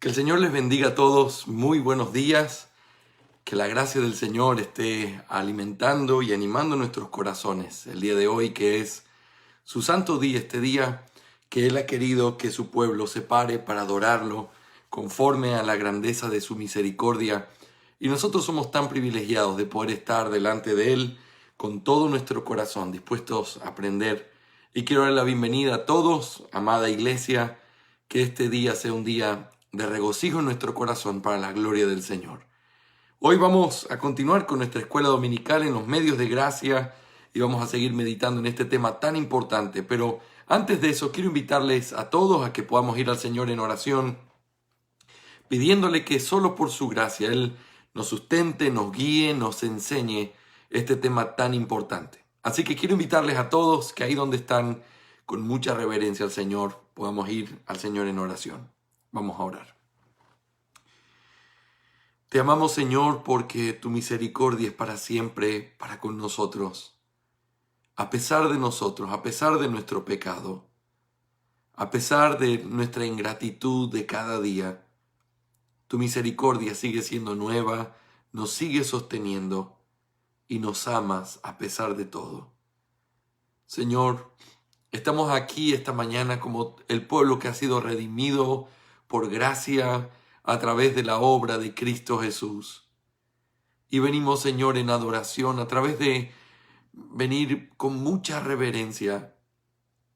Que el Señor les bendiga a todos. Muy buenos días. Que la gracia del Señor esté alimentando y animando nuestros corazones el día de hoy, que es su santo día, este día que Él ha querido que su pueblo se pare para adorarlo conforme a la grandeza de su misericordia. Y nosotros somos tan privilegiados de poder estar delante de Él con todo nuestro corazón, dispuestos a aprender. Y quiero dar la bienvenida a todos, amada iglesia, que este día sea un día de regocijo en nuestro corazón para la gloria del Señor. Hoy vamos a continuar con nuestra escuela dominical en los medios de gracia y vamos a seguir meditando en este tema tan importante. Pero antes de eso, quiero invitarles a todos a que podamos ir al Señor en oración, pidiéndole que solo por su gracia Él nos sustente, nos guíe, nos enseñe este tema tan importante. Así que quiero invitarles a todos que ahí donde están, con mucha reverencia al Señor, podamos ir al Señor en oración. Vamos a orar. Te amamos, Señor, porque tu misericordia es para siempre, para con nosotros. A pesar de nosotros, a pesar de nuestro pecado, a pesar de nuestra ingratitud de cada día, tu misericordia sigue siendo nueva, nos sigue sosteniendo y nos amas a pesar de todo. Señor, estamos aquí esta mañana como el pueblo que ha sido redimido por gracia a través de la obra de Cristo Jesús. Y venimos, Señor, en adoración a través de venir con mucha reverencia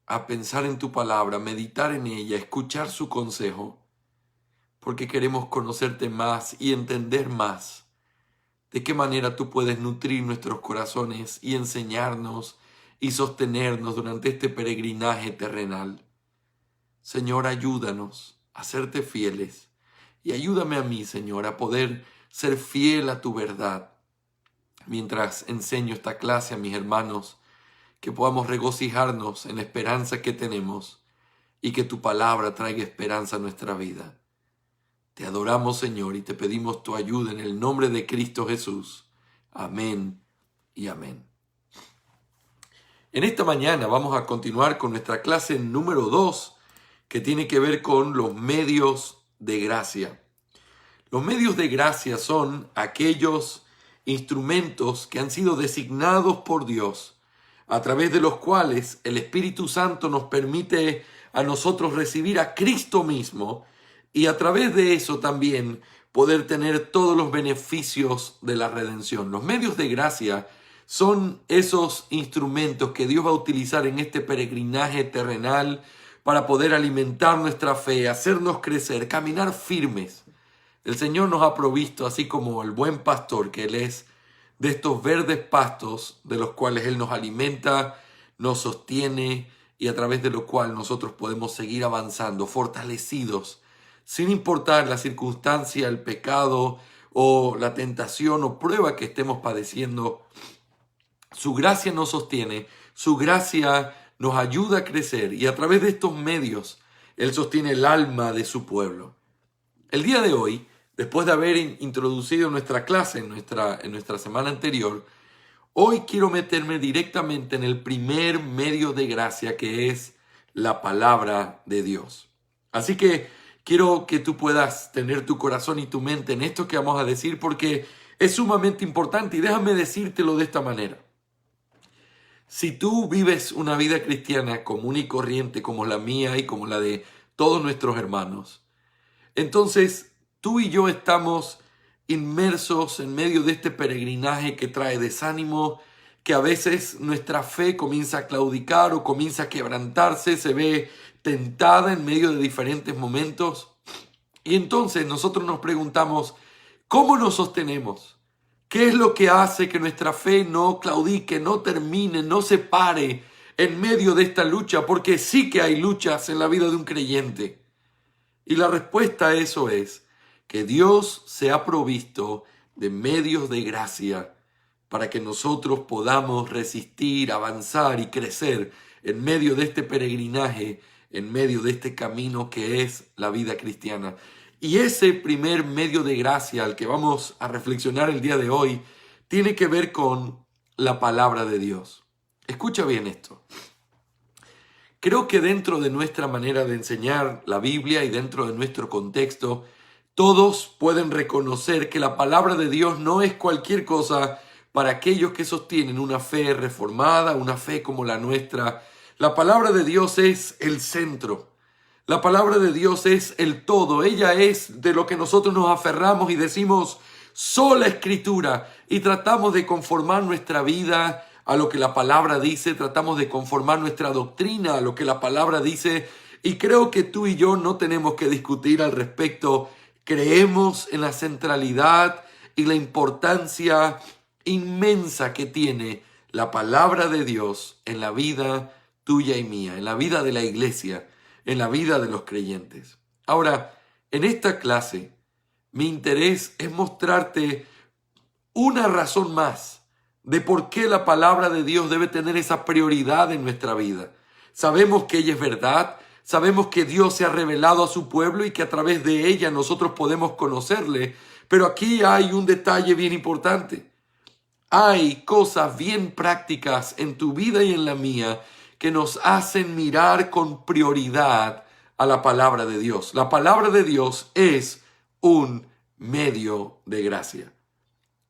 a pensar en tu palabra, meditar en ella, escuchar su consejo, porque queremos conocerte más y entender más de qué manera tú puedes nutrir nuestros corazones y enseñarnos y sostenernos durante este peregrinaje terrenal. Señor, ayúdanos a serte fieles y ayúdame a mí, Señor, a poder ser fiel a tu verdad. Mientras enseño esta clase a mis hermanos, que podamos regocijarnos en la esperanza que tenemos y que tu palabra traiga esperanza a nuestra vida. Te adoramos, Señor, y te pedimos tu ayuda en el nombre de Cristo Jesús. Amén y amén. En esta mañana vamos a continuar con nuestra clase número 2, que tiene que ver con los medios de gracia. Los medios de gracia son aquellos instrumentos que han sido designados por Dios, a través de los cuales el Espíritu Santo nos permite a nosotros recibir a Cristo mismo y a través de eso también poder tener todos los beneficios de la redención. Los medios de gracia son esos instrumentos que Dios va a utilizar en este peregrinaje terrenal para poder alimentar nuestra fe, hacernos crecer, caminar firmes. El Señor nos ha provisto, así como el buen pastor que Él es, de estos verdes pastos de los cuales Él nos alimenta, nos sostiene y a través de lo cual nosotros podemos seguir avanzando, fortalecidos, sin importar la circunstancia, el pecado o la tentación o prueba que estemos padeciendo. Su gracia nos sostiene, su gracia nos ayuda a crecer y a través de estos medios Él sostiene el alma de su pueblo. El día de hoy, después de haber introducido nuestra clase en nuestra semana anterior, hoy quiero meterme directamente en el primer medio de gracia, que es la palabra de Dios. Así que quiero que tú puedas tener tu corazón y tu mente en esto que vamos a decir, porque es sumamente importante y déjame decírtelo de esta manera. Si tú vives una vida cristiana común y corriente como la mía y como la de todos nuestros hermanos, entonces tú y yo estamos inmersos en medio de este peregrinaje que trae desánimo, que a veces nuestra fe comienza a claudicar o comienza a quebrantarse, se ve tentada en medio de diferentes momentos. Y entonces nosotros nos preguntamos, ¿cómo nos sostenemos? ¿Qué es lo que hace que nuestra fe no claudique, no termine, no se pare en medio de esta lucha? Porque sí que hay luchas en la vida de un creyente. Y la respuesta a eso es que Dios se ha provisto de medios de gracia para que nosotros podamos resistir, avanzar y crecer en medio de este peregrinaje, en medio de este camino que es la vida cristiana. Y ese primer medio de gracia al que vamos a reflexionar el día de hoy tiene que ver con la palabra de Dios. Escucha bien esto. Creo que dentro de nuestra manera de enseñar la Biblia y dentro de nuestro contexto, Todos pueden reconocer que la palabra de Dios no es cualquier cosa para aquellos que sostienen una fe reformada, una fe como la nuestra. La palabra de Dios es el centro. La palabra de Dios es el todo. Ella es de lo que nosotros nos aferramos y decimos sola escritura, y tratamos de conformar nuestra vida a lo que la palabra dice, tratamos de conformar nuestra doctrina a lo que la palabra dice, y creo que tú y yo no tenemos que discutir al respecto. Creemos en la centralidad y la importancia inmensa que tiene la palabra de Dios en la vida tuya y mía, en la vida de la iglesia, en la vida de los creyentes. Ahora, en esta clase, mi interés es mostrarte una razón más de por qué la palabra de Dios debe tener esa prioridad en nuestra vida. Sabemos que ella es verdad, sabemos que Dios se ha revelado a su pueblo y que a través de ella nosotros podemos conocerle, pero aquí hay un detalle bien importante. Hay cosas bien prácticas en tu vida y en la mía que nos hacen mirar con prioridad a la palabra de Dios. La palabra de Dios es un medio de gracia.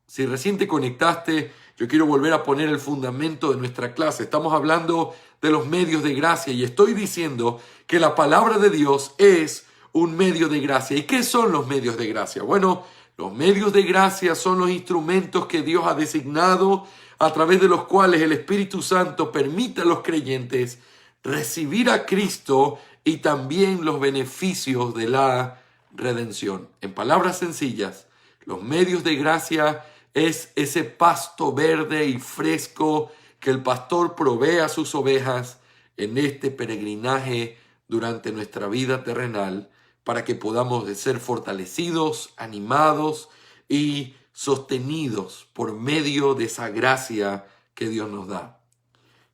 Si recién te conectaste, yo quiero volver a poner el fundamento de nuestra clase. Estamos hablando de los medios de gracia y estoy diciendo que la palabra de Dios es un medio de gracia. ¿Y qué son los medios de gracia? Bueno, los medios de gracia son los instrumentos que Dios ha designado a través de los cuales el Espíritu Santo permite a los creyentes recibir a Cristo y también los beneficios de la redención. En palabras sencillas, los medios de gracia es ese pasto verde y fresco que el pastor provee a sus ovejas en este peregrinaje durante nuestra vida terrenal para que podamos ser fortalecidos, animados y sostenidos por medio de esa gracia que Dios nos da.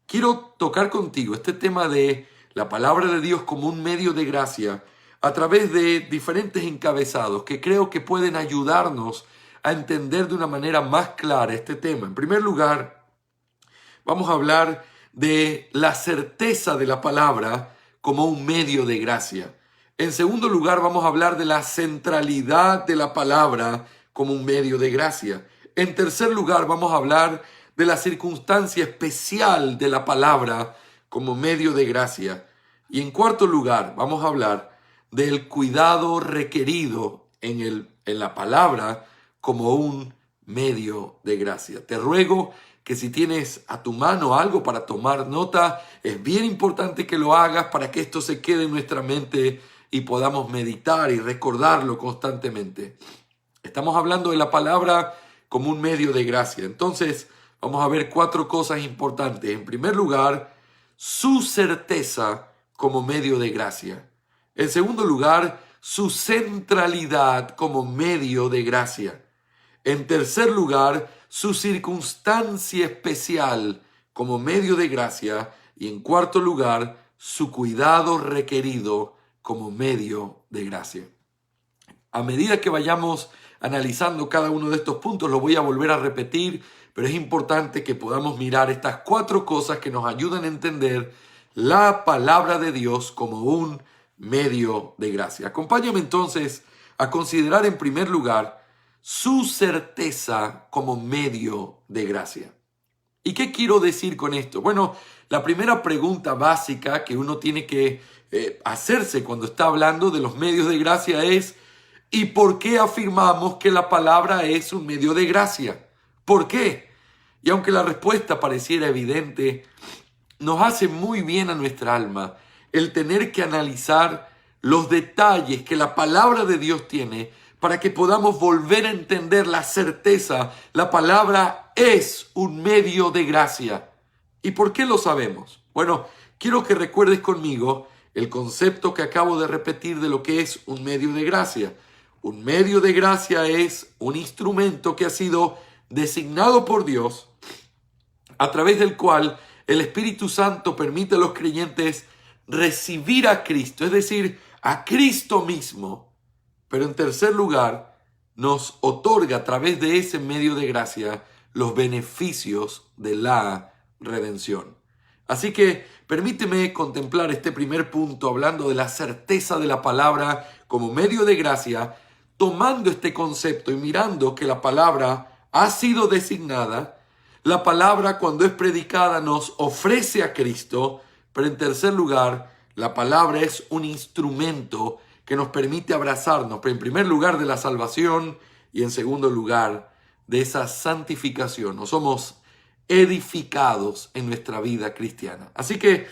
Quiero tocar contigo este tema de la palabra de Dios como un medio de gracia a través de diferentes encabezados que creo que pueden ayudarnos a entender de una manera más clara este tema. En primer lugar, vamos a hablar de la certeza de la palabra como un medio de gracia. En segundo lugar, vamos a hablar de la centralidad de la palabra como un medio de gracia. En tercer lugar, vamos a hablar de la circunstancia especial de la palabra como medio de gracia. Y en cuarto lugar, vamos a hablar del cuidado requerido en la palabra como un medio de gracia. Te ruego que si tienes a tu mano algo para tomar nota, es bien importante que lo hagas para que esto se quede en nuestra mente y podamos meditar y recordarlo constantemente. Estamos hablando de la palabra como un medio de gracia. Entonces, vamos a ver 4 cosas importantes. En primer lugar, su certeza como medio de gracia. En segundo lugar, su centralidad como medio de gracia. En tercer lugar, su circunstancia especial como medio de gracia. Y en cuarto lugar, su cuidado requerido como medio de gracia. A medida que vayamos analizando cada uno de estos puntos, lo voy a volver a repetir, pero es importante que podamos mirar estas 4 cosas que nos ayudan a entender la palabra de Dios como un medio de gracia. Acompáñame entonces a considerar en primer lugar su certeza como medio de gracia. ¿Y qué quiero decir con esto? Bueno, la primera pregunta básica que uno tiene que hacerse cuando está hablando de los medios de gracia es: ¿y por qué afirmamos que la palabra es un medio de gracia? ¿Por qué? Y aunque la respuesta pareciera evidente, nos hace muy bien a nuestra alma el tener que analizar los detalles que la palabra de Dios tiene para que podamos volver a entender la certeza. La palabra es un medio de gracia. ¿Y por qué lo sabemos? Bueno, quiero que recuerdes conmigo el concepto que acabo de repetir de lo que es un medio de gracia. Un medio de gracia es un instrumento que ha sido designado por Dios a través del cual el Espíritu Santo permite a los creyentes recibir a Cristo, es decir, a Cristo mismo. Pero en tercer lugar, nos otorga a través de ese medio de gracia los beneficios de la redención. Así que permíteme contemplar este primer punto hablando de la certeza de la palabra como medio de gracia, tomando este concepto y mirando que la palabra ha sido designada, la palabra cuando es predicada nos ofrece a Cristo, pero en tercer lugar, la palabra es un instrumento que nos permite abrazarnos, pero en primer lugar de la salvación y en segundo lugar de esa santificación. Nos somos edificados en nuestra vida cristiana. Así que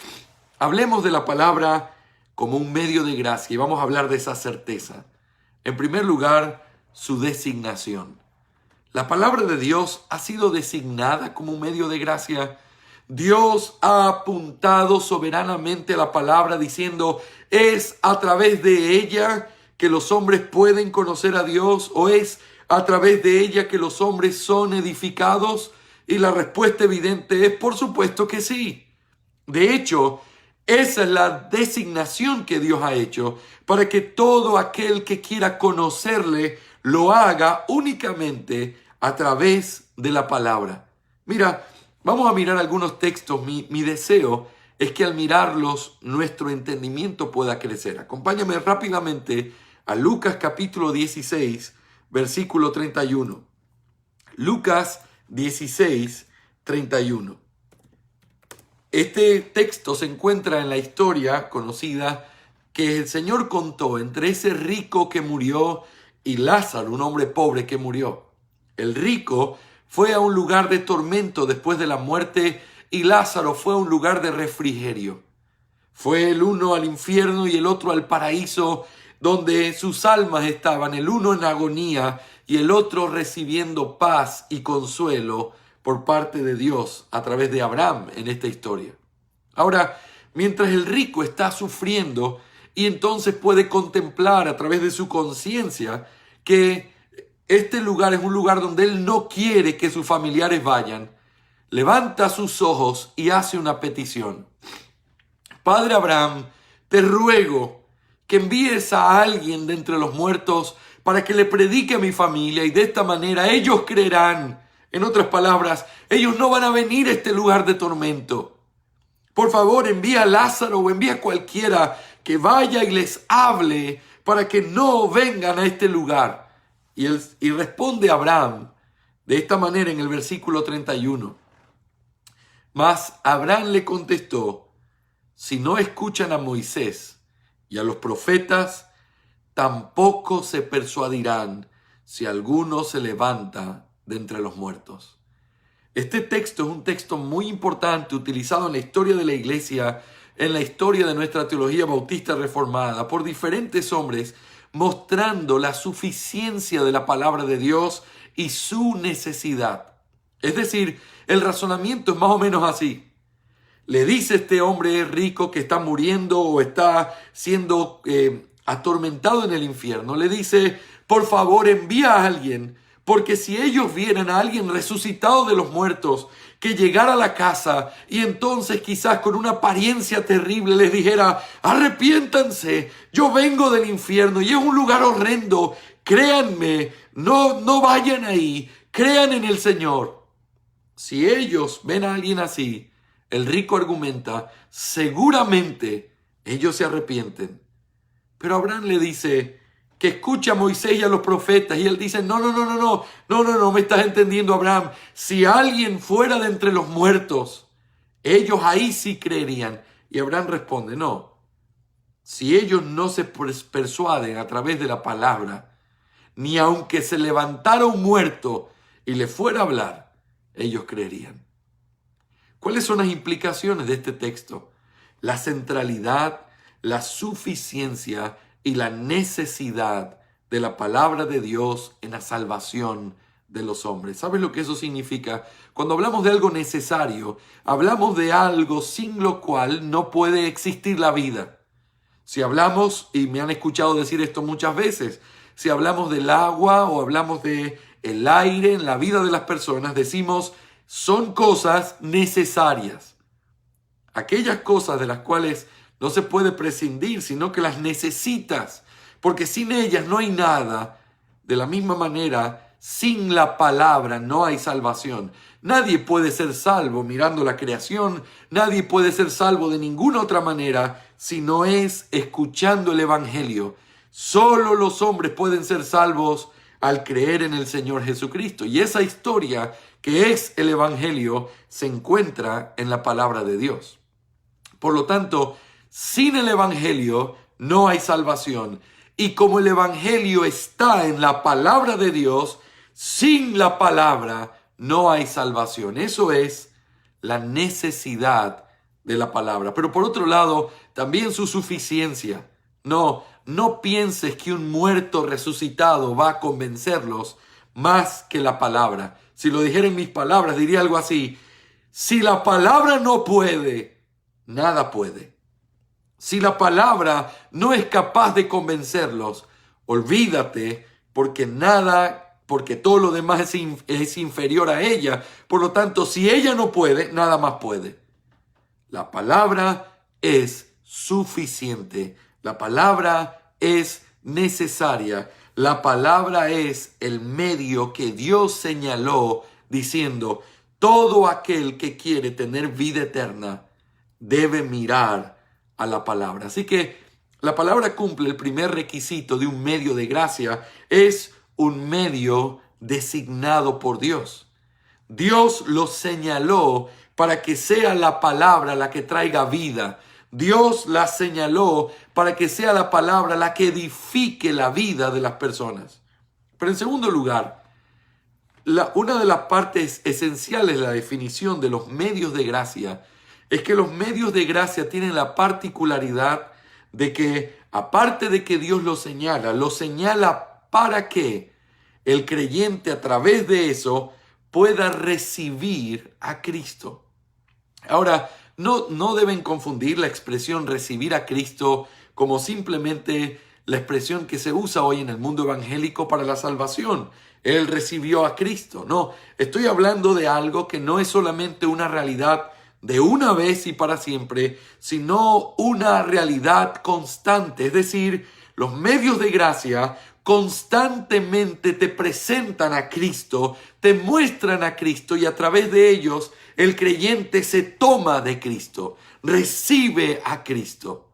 hablemos de la palabra como un medio de gracia y vamos a hablar de esa certeza. En primer lugar, su designación. La palabra de Dios ha sido designada como un medio de gracia. Dios ha apuntado soberanamente a la palabra diciendo, ¿es a través de ella que los hombres pueden conocer a Dios? ¿O es a través de ella que los hombres son edificados? Y la respuesta evidente es, por supuesto que sí. De hecho, esa es la designación que Dios ha hecho para que todo aquel que quiera conocerle lo haga únicamente a través de la palabra. Mira, vamos a mirar algunos textos. Mi deseo es que al mirarlos nuestro entendimiento pueda crecer. Acompáñame rápidamente a Lucas capítulo 16, versículo 31. Lucas 16, 31. Este texto se encuentra en la historia conocida que el Señor contó entre ese rico que murió y Lázaro, un hombre pobre que murió. El rico fue a un lugar de tormento después de la muerte y Lázaro fue a un lugar de refrigerio. Fue el uno al infierno y el otro al paraíso, donde sus almas estaban, el uno en agonía y el otro recibiendo paz y consuelo por parte de Dios a través de Abraham en esta historia. Ahora, mientras el rico está sufriendo y entonces puede contemplar a través de su conciencia que este lugar es un lugar donde él no quiere que sus familiares vayan, levanta sus ojos y hace una petición. Padre Abraham, te ruego que envíes a alguien de entre los muertos para que le predique a mi familia y de esta manera ellos creerán. En otras palabras, ellos no van a venir a este lugar de tormento. Por favor, envía a Lázaro o envía a cualquiera que vaya y les hable para que no vengan a este lugar. Y responde Abraham de esta manera en el versículo 31. Mas Abraham le contestó, si no escuchan a Moisés y a los profetas, tampoco se persuadirán si alguno se levanta de entre los muertos. Este texto es un texto muy importante utilizado en la historia de la iglesia, en la historia de nuestra teología bautista reformada, por diferentes hombres, mostrando la suficiencia de la palabra de Dios y su necesidad. Es decir, el razonamiento es más o menos así. Le dice este hombre rico que está muriendo o está siendo atormentado en el infierno, le dice, por favor envía a alguien, porque si ellos vieran a alguien resucitado de los muertos, que llegara a la casa y entonces quizás con una apariencia terrible les dijera, arrepiéntanse, yo vengo del infierno y es un lugar horrendo, créanme, no vayan ahí, crean en el Señor. Si ellos ven a alguien así, el rico argumenta, seguramente ellos se arrepienten. Pero Abraham le dice que escuche a Moisés y a los profetas. Y él dice, no me estás entendiendo, Abraham. Si alguien fuera de entre los muertos, ellos ahí sí creerían. Y Abraham responde, no. Si ellos no se persuaden a través de la palabra, ni aunque se levantara un muerto y le fuera a hablar, ellos creerían. ¿Cuáles son las implicaciones de este texto? La centralidad, la suficiencia y la necesidad de la palabra de Dios en la salvación de los hombres. ¿Sabes lo que eso significa? Cuando hablamos de algo necesario, hablamos de algo sin lo cual no puede existir la vida. Si hablamos, y me han escuchado decir esto muchas veces, si hablamos del agua o hablamos del aire en la vida de las personas, decimos, son cosas necesarias. Aquellas cosas de las cuales no se puede prescindir, sino que las necesitas, porque sin ellas no hay nada. De la misma manera, sin la palabra no hay salvación. Nadie puede ser salvo mirando la creación, nadie puede ser salvo de ninguna otra manera si no es escuchando el Evangelio, Solo los hombres pueden ser salvos al creer en el Señor Jesucristo. Y esa historia, que es el Evangelio, se encuentra en la palabra de Dios. Por lo tanto, sin el Evangelio no hay salvación. Y como el Evangelio está en la palabra de Dios, sin la palabra no hay salvación. Eso es la necesidad de la palabra. Pero por otro lado, también su suficiencia. No pienses que un muerto resucitado va a convencerlos más que la palabra. Si lo dijera en mis palabras, diría algo así: si la palabra no puede, nada puede. Si la palabra no es capaz de convencerlos, olvídate, porque todo lo demás es inferior a ella. Por lo tanto, si ella no puede, nada más puede. La palabra es suficiente. La palabra es necesaria. La palabra es el medio que Dios señaló diciendo: todo aquel que quiere tener vida eterna debe mirar a la palabra. Así que la palabra cumple el primer requisito de un medio de gracia. Es un medio designado por Dios. Dios lo señaló para que sea la palabra la que traiga vida. Dios la señaló para que sea la palabra la que edifique la vida de las personas. Pero en segundo lugar, una de las partes esenciales de la definición de los medios de gracia es que los medios de gracia tienen la particularidad de que, aparte de que Dios lo señala para que el creyente a través de eso pueda recibir a Cristo. Ahora, no deben confundir la expresión recibir a Cristo como simplemente la expresión que se usa hoy en el mundo evangélico para la salvación. Él recibió a Cristo. No, estoy hablando de algo que no es solamente una realidad de una vez y para siempre, sino una realidad constante. Es decir, los medios de gracia constantemente te presentan a Cristo, te muestran a Cristo, y a través de ellos el creyente se toma de Cristo, recibe a Cristo.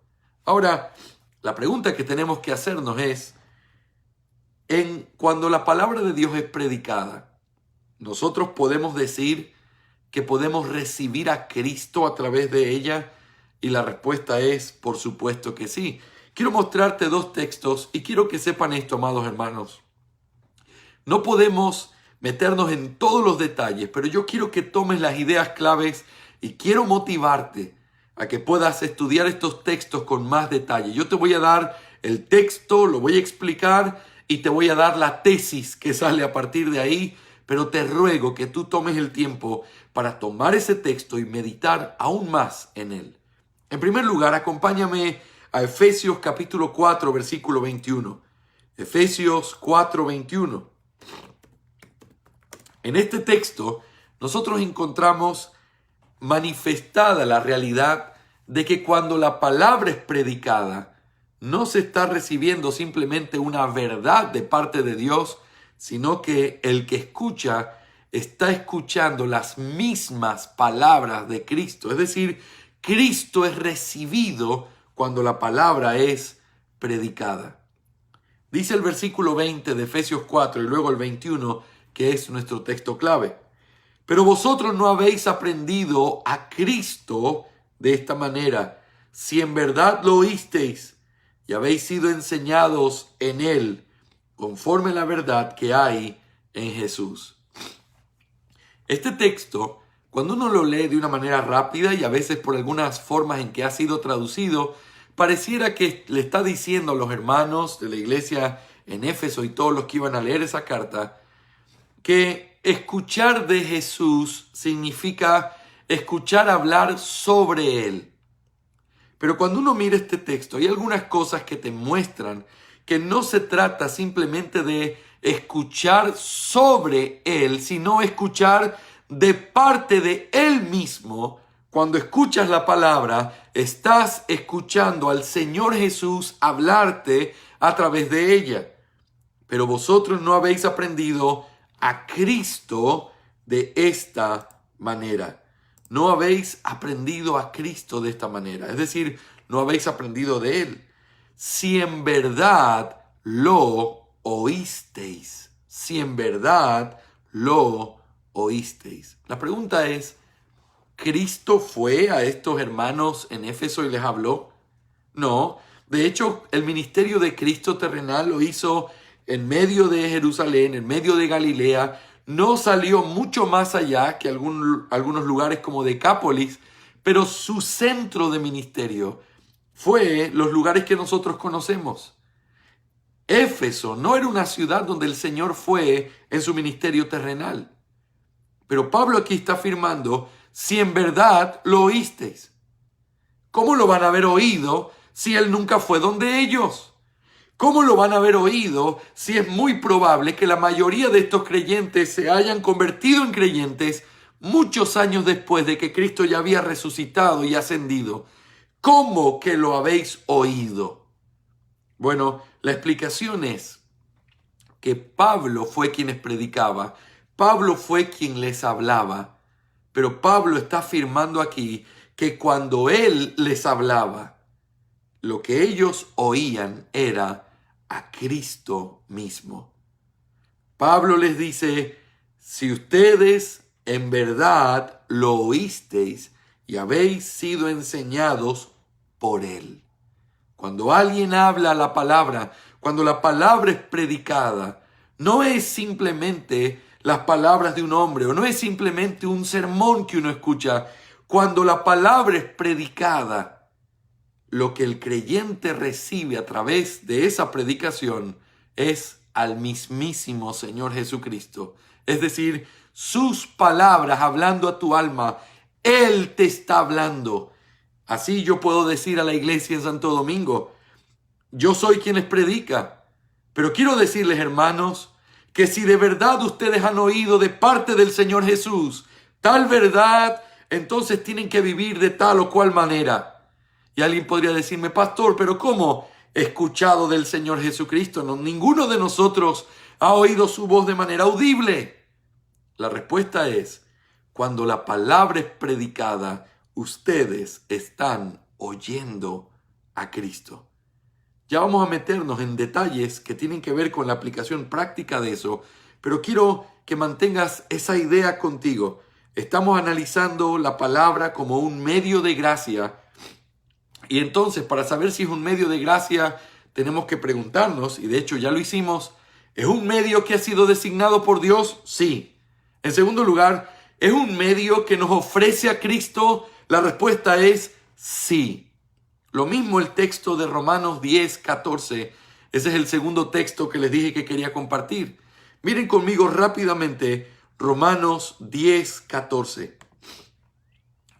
Ahora, la pregunta que tenemos que hacernos es, cuando la palabra de Dios es predicada, ¿nosotros podemos decir que podemos recibir a Cristo a través de ella? Y la respuesta es, por supuesto que sí. Quiero mostrarte dos textos y quiero que sepan esto, amados hermanos. No podemos meternos en todos los detalles, pero yo quiero que tomes las ideas claves y quiero motivarte a que puedas estudiar estos textos con más detalle. Yo te voy a dar el texto, lo voy a explicar y te voy a dar la tesis que sale a partir de ahí, pero te ruego que tú tomes el tiempo para tomar ese texto y meditar aún más en él. En primer lugar, acompáñame a Efesios capítulo 4, versículo 21. Efesios 4, 21. En este texto, nosotros encontramos manifestada la realidad de que cuando la palabra es predicada, no se está recibiendo simplemente una verdad de parte de Dios, sino que el que escucha está escuchando las mismas palabras de Cristo. Es decir, Cristo es recibido cuando la palabra es predicada. Dice el versículo 20 de Efesios 4 y luego el 21, que es nuestro texto clave. Pero vosotros no habéis aprendido a Cristo de esta manera, si en verdad lo oísteis y habéis sido enseñados en Él, conforme a la verdad que hay en Jesús. Este texto, cuando uno lo lee de una manera rápida y a veces por algunas formas en que ha sido traducido, pareciera que le está diciendo a los hermanos de la iglesia en Éfeso y todos los que iban a leer esa carta, que escuchar de Jesús significa escuchar hablar sobre Él. Pero cuando uno mira este texto, hay algunas cosas que te muestran que no se trata simplemente de escuchar sobre Él, sino escuchar de parte de Él mismo. Cuando escuchas la palabra, estás escuchando al Señor Jesús hablarte a través de ella. Pero vosotros no habéis aprendido a Cristo de esta manera. No habéis aprendido a Cristo de esta manera. Es decir, no habéis aprendido de Él. si en verdad lo oísteis. Si en verdad lo oísteis. La pregunta es, ¿Cristo fue a estos hermanos en Éfeso y les habló? No. De hecho, el ministerio de Cristo terrenal lo hizo en medio de Jerusalén, en medio de Galilea. No salió mucho más allá que algunos lugares como Decápolis, pero su centro de ministerio fue los lugares que nosotros conocemos. Éfeso no era una ciudad donde el Señor fue en su ministerio terrenal. Pero Pablo aquí está afirmando, si en verdad lo oísteis. ¿Cómo lo van a haber oído si él nunca fue donde ellos? ¿Cómo lo van a haber oído si es muy probable que la mayoría de estos creyentes se hayan convertido en creyentes muchos años después de que Cristo ya había resucitado y ascendido? ¿Cómo que lo habéis oído? Bueno, la explicación es que Pablo fue quien les predicaba, Pablo fue quien les hablaba, pero Pablo está afirmando aquí que cuando él les hablaba, lo que ellos oían era a Cristo mismo. Pablo les dice, si ustedes en verdad lo oísteis y habéis sido enseñados por él. Cuando alguien habla la palabra, cuando la palabra es predicada, no es simplemente las palabras de un hombre o no es simplemente un sermón que uno escucha. Cuando la palabra es predicada, lo que el creyente recibe a través de esa predicación es al mismísimo Señor Jesucristo. Es decir, sus palabras hablando a tu alma, Él te está hablando. Así yo puedo decir a la iglesia en Santo Domingo, yo soy quien les predica, pero quiero decirles, hermanos, que si de verdad ustedes han oído de parte del Señor Jesús tal verdad, entonces tienen que vivir de tal o cual manera. Y alguien podría decirme, pastor, pero ¿cómo he escuchado del Señor Jesucristo? No, ninguno de nosotros ha oído su voz de manera audible. La respuesta es, cuando la palabra es predicada, ustedes están oyendo a Cristo. Ya vamos a meternos en detalles que tienen que ver con la aplicación práctica de eso, pero quiero que mantengas esa idea contigo. Estamos analizando la palabra como un medio de gracia, y entonces para saber si es un medio de gracia tenemos que preguntarnos, y de hecho ya lo hicimos, ¿es un medio que ha sido designado por Dios? Sí. En segundo lugar, ¿es un medio que nos ofrece a Cristo? La respuesta es sí. Lo mismo el texto de Romanos 10:14. Ese es el segundo texto que les dije que quería compartir. Miren conmigo rápidamente Romanos 10:14.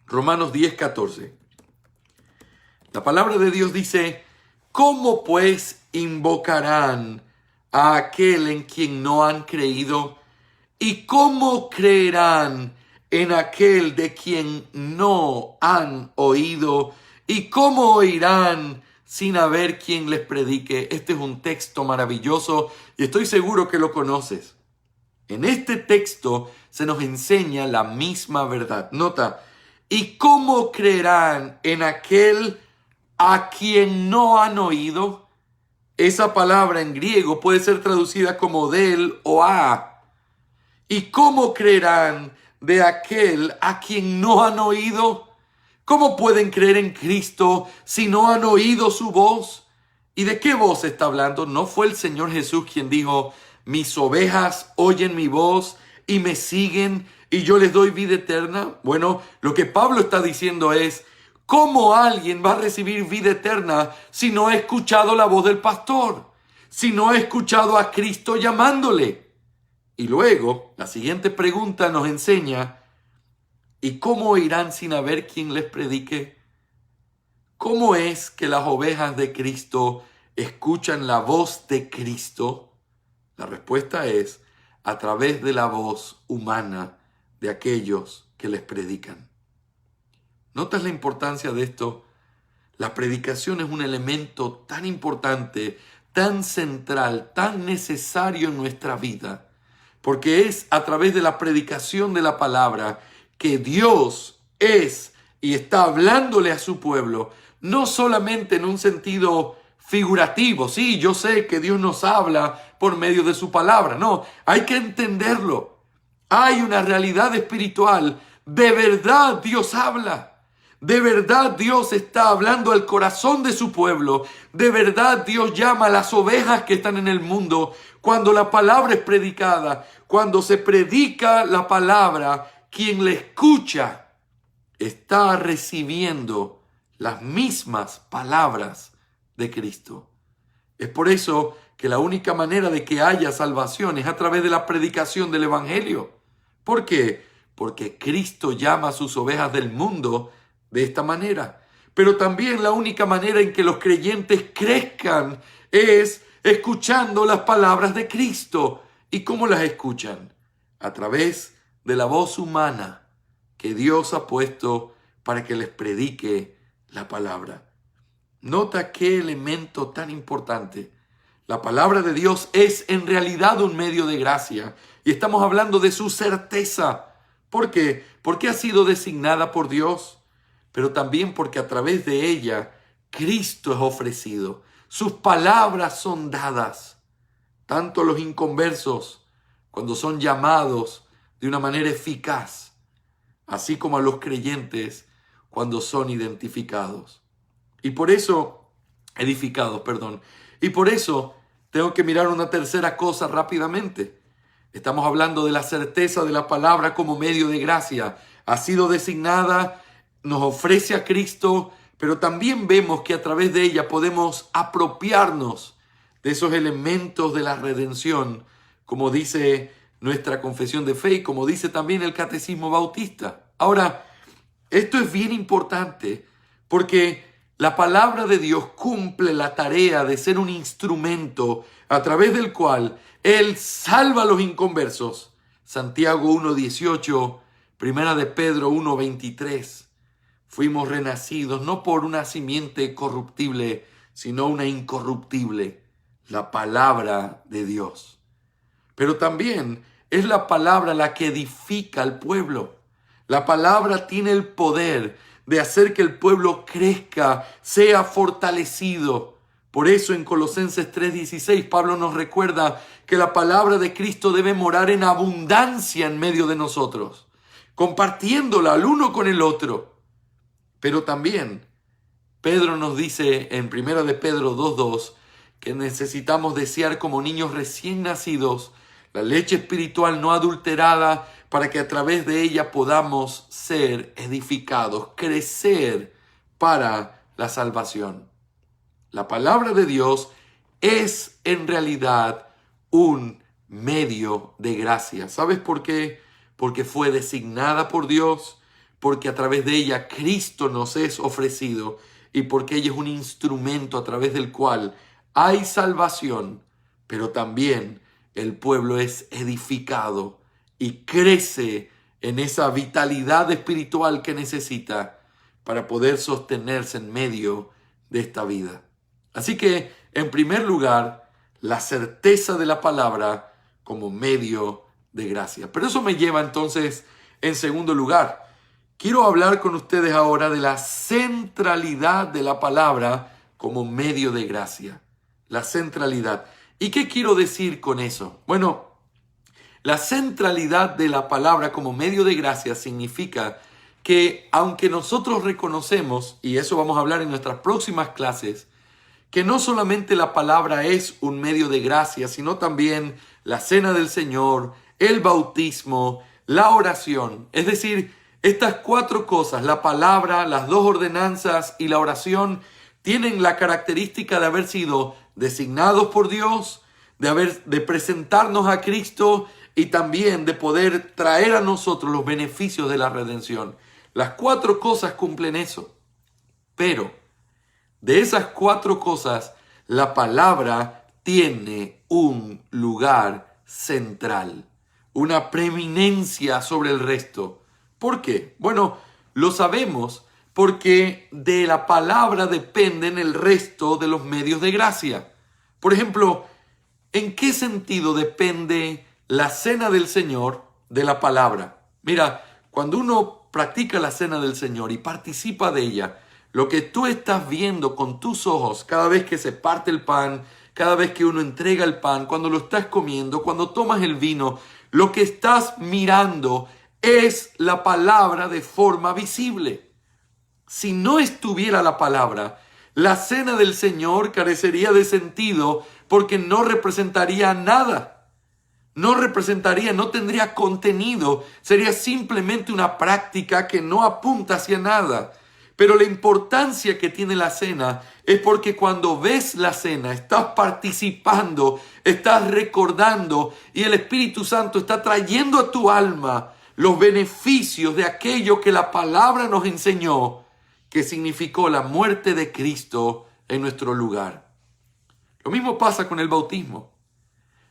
Romanos 10:14. La palabra de Dios dice, ¿cómo pues invocarán a aquel en quien no han creído? ¿Y cómo creerán en aquel de quien no han oído? ¿Y cómo oirán sin haber quien les predique? Este es un texto maravilloso y estoy seguro que lo conoces. En este texto se nos enseña la misma verdad. Nota, ¿y cómo creerán en aquel a quien no han oído? Esa palabra en griego puede ser traducida como del o a. ¿Y cómo creerán de aquel a quien no han oído? ¿Cómo pueden creer en Cristo si no han oído su voz? ¿Y de qué voz está hablando? ¿No fue el Señor Jesús quien dijo, mis ovejas oyen mi voz y me siguen y yo les doy vida eterna? Bueno, lo que Pablo está diciendo es, ¿cómo alguien va a recibir vida eterna si no ha escuchado la voz del pastor? Si no ha escuchado a Cristo llamándole. Y luego, la siguiente pregunta nos enseña, ¿y cómo oirán sin haber quien les predique? ¿Cómo es que las ovejas de Cristo escuchan la voz de Cristo? La respuesta es a través de la voz humana de aquellos que les predican. ¿Notas la importancia de esto? La predicación es un elemento tan importante, tan central, tan necesario en nuestra vida. Porque es a través de la predicación de la palabra que Dios es y está hablándole a su pueblo, no solamente en un sentido figurativo. Sí, yo sé que Dios nos habla por medio de su palabra. No, hay que entenderlo. Hay una realidad espiritual. De verdad Dios habla. De verdad Dios está hablando al corazón de su pueblo. De verdad Dios llama a las ovejas que están en el mundo. Cuando la palabra es predicada, cuando se predica la palabra, quien la escucha está recibiendo las mismas palabras de Cristo. Es por eso que la única manera de que haya salvación es a través de la predicación del Evangelio. ¿Por qué? Porque Cristo llama a sus ovejas del mundo de esta manera. Pero también la única manera en que los creyentes crezcan es escuchando las palabras de Cristo. ¿Y cómo las escuchan? A través de la voz humana que Dios ha puesto para que les predique la palabra. Nota qué elemento tan importante. La palabra de Dios es en realidad un medio de gracia. Y estamos hablando de su certeza. ¿Por qué? Porque ha sido designada por Dios, pero también porque a través de ella Cristo es ofrecido. Sus palabras son dadas. Tanto los inconversos, cuando son llamados de una manera eficaz, así como a los creyentes cuando son edificados. Y por eso tengo que mirar una tercera cosa rápidamente. Estamos hablando de la certeza de la palabra como medio de gracia. Ha sido designada, nos ofrece a Cristo, pero también vemos que a través de ella podemos apropiarnos de esos elementos de la redención, como dice nuestra confesión de fe y como dice también el Catecismo Bautista. Ahora, esto es bien importante porque la palabra de Dios cumple la tarea de ser un instrumento a través del cual Él salva a los inconversos. Santiago 1:18, Primera de Pedro 1:23. Fuimos renacidos no por una simiente corruptible, sino una incorruptible, la palabra de Dios. Pero también es la palabra la que edifica al pueblo. La palabra tiene el poder de hacer que el pueblo crezca, sea fortalecido. Por eso en Colosenses 3:16 Pablo nos recuerda que la palabra de Cristo debe morar en abundancia en medio de nosotros, compartiéndola el uno con el otro. Pero también Pedro nos dice en 1 de Pedro 2:2 que necesitamos desear como niños recién nacidos la leche espiritual no adulterada para que a través de ella podamos ser edificados, crecer para la salvación. La palabra de Dios es en realidad un medio de gracia. ¿Sabes por qué? Porque fue designada por Dios, porque a través de ella Cristo nos es ofrecido y porque ella es un instrumento a través del cual hay salvación, pero también el pueblo es edificado y crece en esa vitalidad espiritual que necesita para poder sostenerse en medio de esta vida. Así que, en primer lugar, la certeza de la palabra como medio de gracia. Pero eso me lleva entonces, en segundo lugar, quiero hablar con ustedes ahora de la centralidad de la palabra como medio de gracia. La centralidad. ¿Y qué quiero decir con eso? Bueno, la centralidad de la palabra como medio de gracia significa que aunque nosotros reconocemos, y eso vamos a hablar en nuestras próximas clases, que no solamente la palabra es un medio de gracia, sino también la cena del Señor, el bautismo, la oración. Es decir, estas cuatro cosas, la palabra, las dos ordenanzas y la oración, tienen la característica de haber sido designados por Dios, de presentarnos a Cristo y también de poder traer a nosotros los beneficios de la redención. Las cuatro cosas cumplen eso. Pero de esas cuatro cosas, la palabra tiene un lugar central, una preeminencia sobre el resto. ¿Por qué? Bueno, lo sabemos porque de la palabra dependen el resto de los medios de gracia. Por ejemplo, ¿en qué sentido depende la cena del Señor de la palabra? Mira, cuando uno practica la cena del Señor y participa de ella, Lo que tú estás viendo con tus ojos cada vez que se parte el pan, cada vez que uno entrega el pan, cuando lo estás comiendo, cuando tomas el vino, lo que estás mirando es la palabra de forma visible. Si no estuviera la palabra, la cena del Señor carecería de sentido porque no representaría nada. No tendría contenido, sería simplemente una práctica que no apunta hacia nada. Pero la importancia que tiene la cena es porque cuando ves la cena, estás participando, estás recordando y el Espíritu Santo está trayendo a tu alma los beneficios de aquello que la palabra nos enseñó, que significó la muerte de Cristo en nuestro lugar. Lo mismo pasa con el bautismo.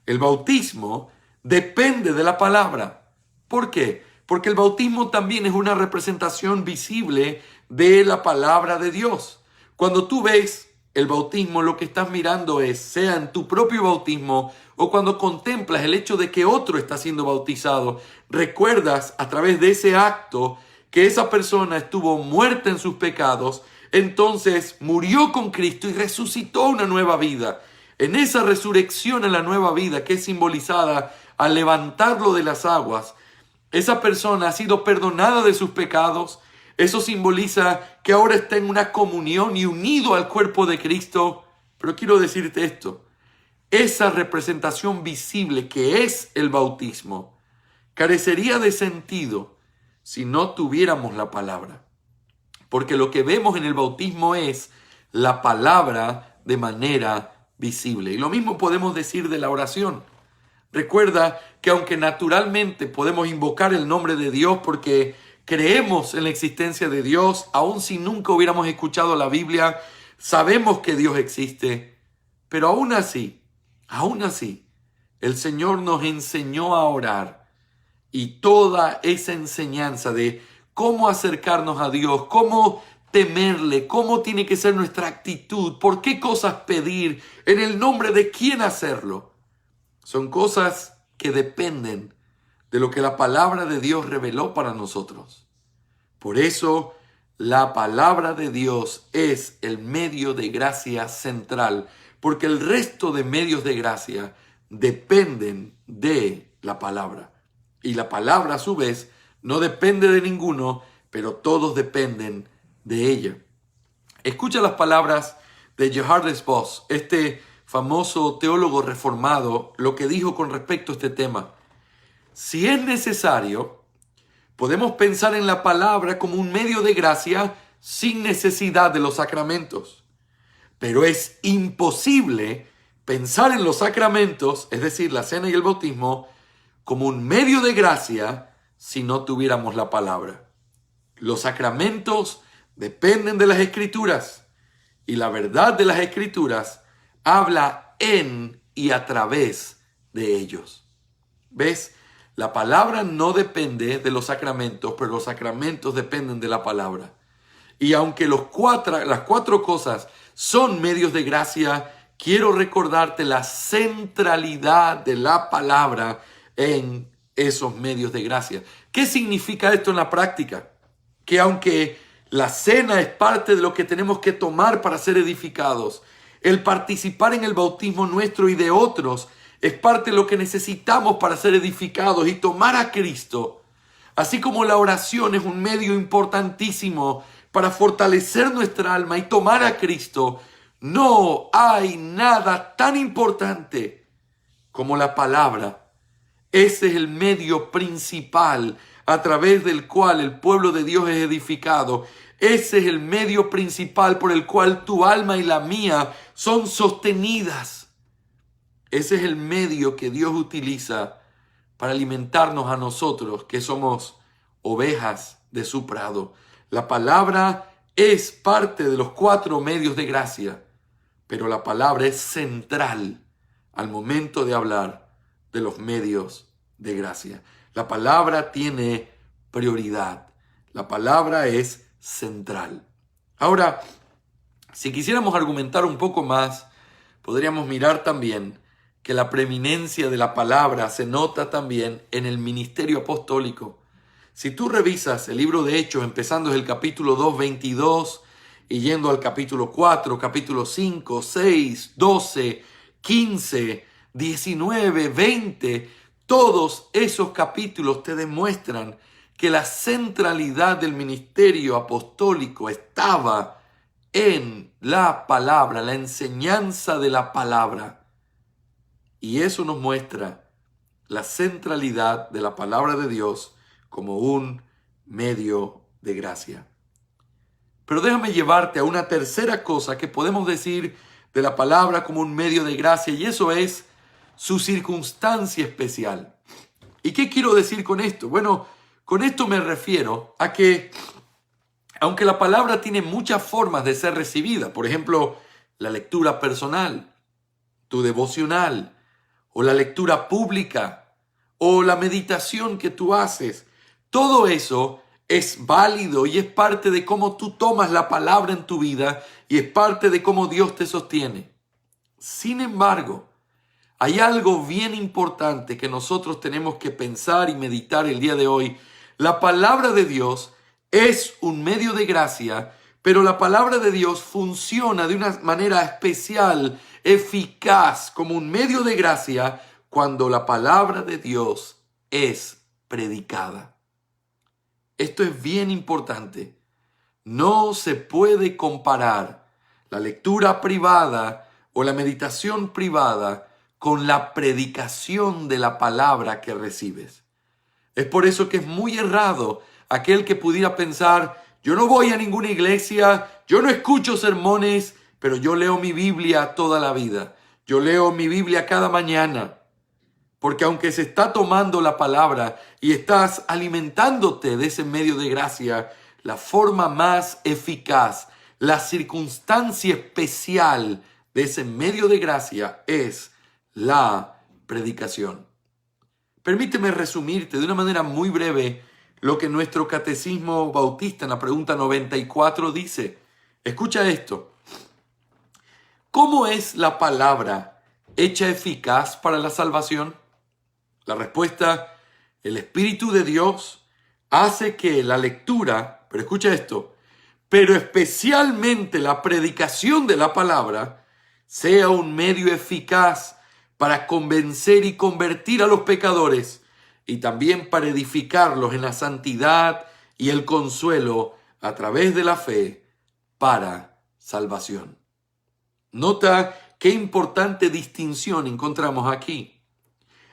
El bautismo depende de la palabra. ¿Por qué? Porque el bautismo también es una representación visible de la palabra de Dios. Cuando tú ves el bautismo, lo que estás mirando es, sea en tu propio bautismo o cuando contemplas el hecho de que otro está siendo bautizado, recuerdas a través de ese acto que esa persona estuvo muerta en sus pecados, entonces murió con Cristo y resucitó una nueva vida. En esa resurrección en la nueva vida, que es simbolizada al levantarlo de las aguas, esa persona ha sido perdonada de sus pecados. Eso simboliza que ahora está en una comunión y unido al cuerpo de Cristo. Pero quiero decirte esto, esa representación visible que es el bautismo carecería de sentido si no tuviéramos la palabra. Porque lo que vemos en el bautismo es la palabra de manera visible. Y lo mismo podemos decir de la oración. Recuerda que aunque naturalmente podemos invocar el nombre de Dios porque creemos en la existencia de Dios, aun si nunca hubiéramos escuchado la Biblia, sabemos que Dios existe. Pero aún así, el Señor nos enseñó a orar. Y toda esa enseñanza de cómo acercarnos a Dios, cómo temerle, cómo tiene que ser nuestra actitud, por qué cosas pedir, en el nombre de quién hacerlo, son cosas que dependen de lo que la palabra de Dios reveló para nosotros. Por eso, la palabra de Dios es el medio de gracia central, porque el resto de medios de gracia dependen de la palabra. Y la palabra, a su vez, no depende de ninguno, pero todos dependen de ella. Escucha las palabras de Geerhardus Vos, este famoso teólogo reformado, lo que dijo con respecto a este tema. Si es necesario, podemos pensar en la palabra como un medio de gracia sin necesidad de los sacramentos. Pero es imposible pensar en los sacramentos, es decir, la cena y el bautismo, como un medio de gracia si no tuviéramos la palabra. Los sacramentos dependen de las Escrituras y la verdad de las Escrituras habla en y a través de ellos. ¿Ves? La palabra no depende de los sacramentos, pero los sacramentos dependen de la palabra. Y aunque las cuatro cosas son medios de gracia, quiero recordarte la centralidad de la palabra en esos medios de gracia. ¿Qué significa esto en la práctica? Que aunque la cena es parte de lo que tenemos que tomar para ser edificados, el participar en el bautismo nuestro y de otros es parte de lo que necesitamos para ser edificados y tomar a Cristo. Así como la oración es un medio importantísimo para fortalecer nuestra alma y tomar a Cristo, no hay nada tan importante como la palabra. Ese es el medio principal a través del cual el pueblo de Dios es edificado. Ese es el medio principal por el cual tu alma y la mía son sostenidas. Ese es el medio que Dios utiliza para alimentarnos a nosotros, que somos ovejas de su prado. La palabra es parte de los 4 medios de gracia, pero la palabra es central al momento de hablar de los medios de gracia. La palabra tiene prioridad. La palabra es central. Ahora, si quisiéramos argumentar un poco más, podríamos mirar también que la preeminencia de la palabra se nota también en el ministerio apostólico. Si tú revisas el libro de Hechos, empezando desde el capítulo 2, 22 y yendo al capítulo 4, capítulo 5, 6, 12, 15, 19, 20, todos esos capítulos te demuestran que la centralidad del ministerio apostólico estaba en la palabra, la enseñanza de la palabra. Y eso nos muestra la centralidad de la palabra de Dios como un medio de gracia. Pero déjame llevarte a una tercera cosa que podemos decir de la palabra como un medio de gracia, y eso es su circunstancia especial. ¿Y qué quiero decir con esto? Bueno, con esto me refiero a que, aunque la palabra tiene muchas formas de ser recibida, por ejemplo, la lectura personal, tu devocional, o la lectura pública, o la meditación que tú haces, todo eso es válido y es parte de cómo tú tomas la palabra en tu vida y es parte de cómo Dios te sostiene. Sin embargo, hay algo bien importante que nosotros tenemos que pensar y meditar el día de hoy. La palabra de Dios es un medio de gracia, pero la palabra de Dios funciona de una manera especial, eficaz, como un medio de gracia cuando la palabra de Dios es predicada. Esto es bien importante. No se puede comparar la lectura privada o la meditación privada con la predicación de la palabra que recibes. Es por eso que es muy errado aquel que pudiera pensar: yo no voy a ninguna iglesia, yo no escucho sermones, pero yo leo mi Biblia toda la vida. Yo leo mi Biblia cada mañana. Porque aunque se está tomando la palabra y estás alimentándote de ese medio de gracia, la forma más eficaz, la circunstancia especial de ese medio de gracia es la predicación. Permíteme resumirte de una manera muy breve lo que nuestro catecismo bautista en la pregunta 94 dice. Escucha esto. ¿Cómo es la palabra hecha eficaz para la salvación? La respuesta: el Espíritu de Dios hace que la lectura, pero escucha esto, pero especialmente la predicación de la palabra, sea un medio eficaz para convencer y convertir a los pecadores y también para edificarlos en la santidad y el consuelo a través de la fe para salvación. Nota qué importante distinción encontramos aquí.